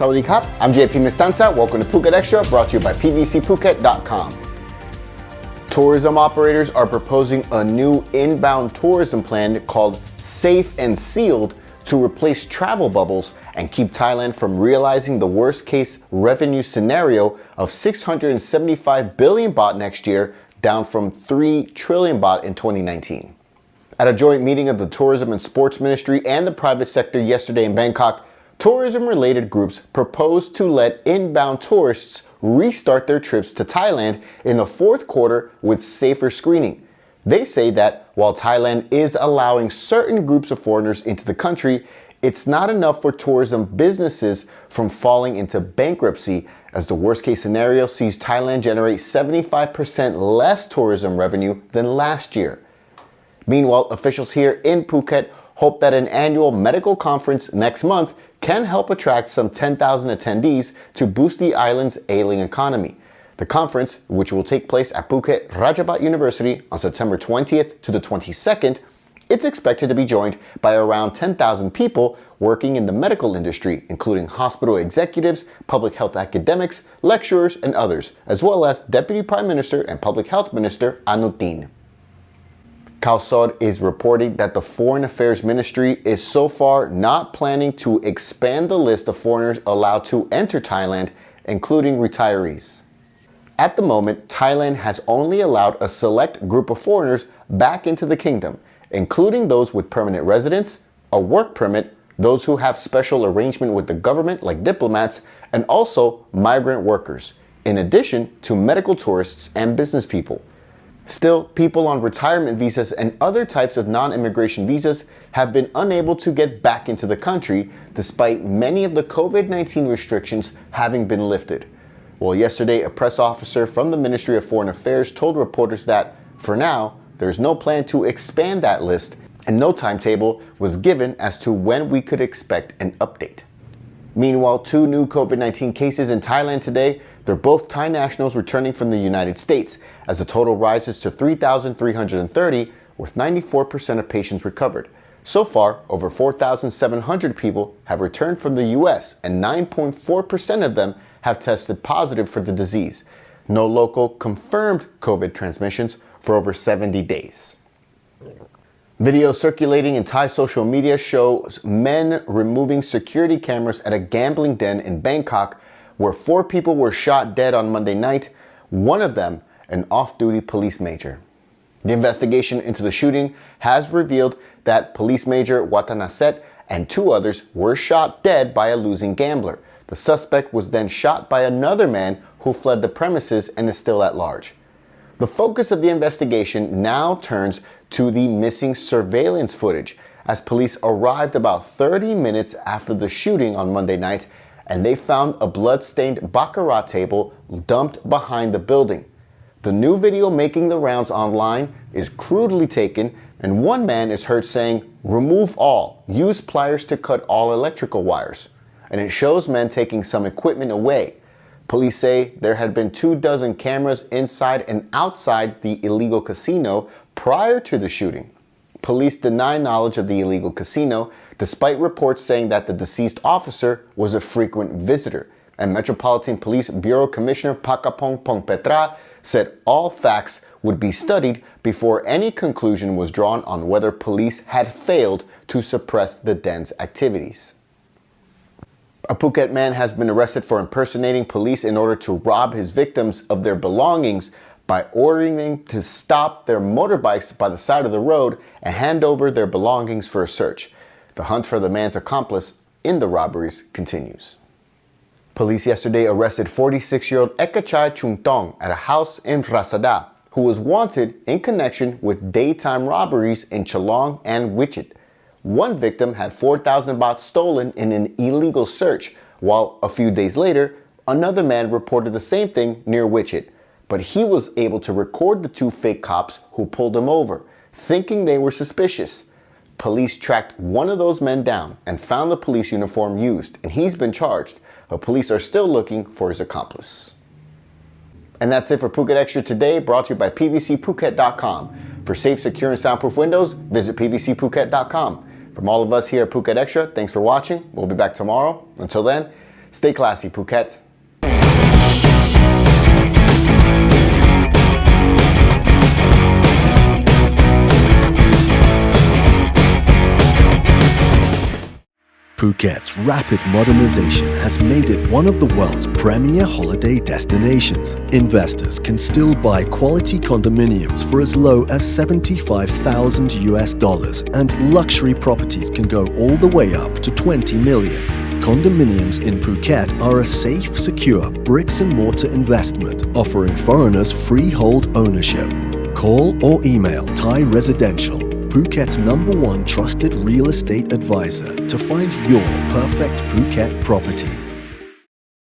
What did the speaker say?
Sawadee Krap, I'm JP Mestanza. Welcome to Phuket Extra, brought to you by PVCPhuket.com. Tourism operators are proposing a new inbound tourism plan called Safe and Sealed to replace travel bubbles and keep Thailand from realizing the worst case revenue scenario of 675 billion baht next year, down from 3 trillion baht in 2019. At a joint meeting of the Tourism and Sports Ministry and the private sector yesterday in Bangkok, tourism-related groups proposed to let inbound tourists restart their trips to Thailand in the fourth quarter with safer screening. They say that while Thailand is allowing certain groups of foreigners into the country, it's not enough for tourism businesses from falling into bankruptcy, as the worst-case scenario sees Thailand generate 75% less tourism revenue than last year. Meanwhile, officials here in Phuket hope that an annual medical conference next month can help attract some 10,000 attendees to boost the island's ailing economy. The conference, which will take place at Phuket Ratchabat University on September 20th to the 22nd, it's expected to be joined by around 10,000 people working in the medical industry, including hospital executives, public health academics, lecturers, and others, as well as Deputy Prime Minister and Public Health Minister Anutin. Kausod is reporting that the Foreign Affairs Ministry is so far not planning to expand the list of foreigners allowed to enter Thailand, including retirees. At the moment, Thailand has only allowed a select group of foreigners back into the kingdom, including those with permanent residence, a work permit, those who have special arrangement with the government like diplomats, and also migrant workers, in addition to medical tourists and business people. Still, people on retirement visas and other types of non-immigration visas have been unable to get back into the country despite many of the COVID-19 restrictions having been lifted. Well, yesterday, a press officer from the Ministry of Foreign Affairs told reporters that, for now, there's no plan to expand that list and no timetable was given as to when we could expect an update. Meanwhile, 2 new COVID-19 cases in Thailand today. They're both Thai nationals returning from the United States, as the total rises to 3,330, with 94% of patients recovered. So far, over 4,700 people have returned from the US, and 9.4% of them have tested positive for the disease. No local confirmed COVID transmissions for over 70 days. Video circulating in Thai social media shows men removing security cameras at a gambling den in Bangkok, where 4 people were shot dead on Monday night, one of them an off-duty police major. The investigation into the shooting has revealed that Police Major Watanaset and 2 others were shot dead by a losing gambler. The suspect was then shot by another man who fled the premises and is still at large. The focus of the investigation now turns to the missing surveillance footage, as police arrived about 30 minutes after the shooting on Monday night, and they found a blood-stained baccarat table dumped behind the building. The new video making the rounds online is crudely taken, and one man is heard saying, "Remove all, use pliers to cut all electrical wires." And it shows men taking some equipment away. Police say there had been 24 cameras inside and outside the illegal casino prior to the shooting. Police deny knowledge of the illegal casino, despite reports saying that the deceased officer was a frequent visitor. And Metropolitan Police Bureau Commissioner Pakapong Pongpetra said all facts would be studied before any conclusion was drawn on whether police had failed to suppress the den's activities. A Phuket man has been arrested for impersonating police in order to rob his victims of their belongings by ordering them to stop their motorbikes by the side of the road and hand over their belongings for a search. The hunt for the man's accomplice in the robberies continues. Police yesterday arrested 46-year-old Ekachai Chungtong at a house in Rasada, who was wanted in connection with daytime robberies in Chalong and Wichit. One victim had 4,000 baht stolen in an illegal search, while a few days later, another man reported the same thing near Wichit. But he was able to record the 2 fake cops who pulled him over, thinking they were suspicious. Police tracked one of those men down and found the police uniform used, and he's been charged, but police are still looking for his accomplice. And that's it for Phuket Extra today, brought to you by PVCPhuket.com. For safe, secure, and soundproof windows, visit PVCPhuket.com. From all of us here at Phuket Extra, thanks for watching. We'll be back tomorrow. Until then, Stay classy, Phuket. Phuket's rapid modernization has made it one of the world's premier holiday destinations. Investors can still buy quality condominiums for as low as $75,000 and luxury properties can go all the way up to 20 million. Condominiums in Phuket are a safe, secure bricks-and-mortar investment offering foreigners freehold ownership. Call or email Thai Residential, Phuket's #1 trusted real estate advisor, to find your perfect Phuket property.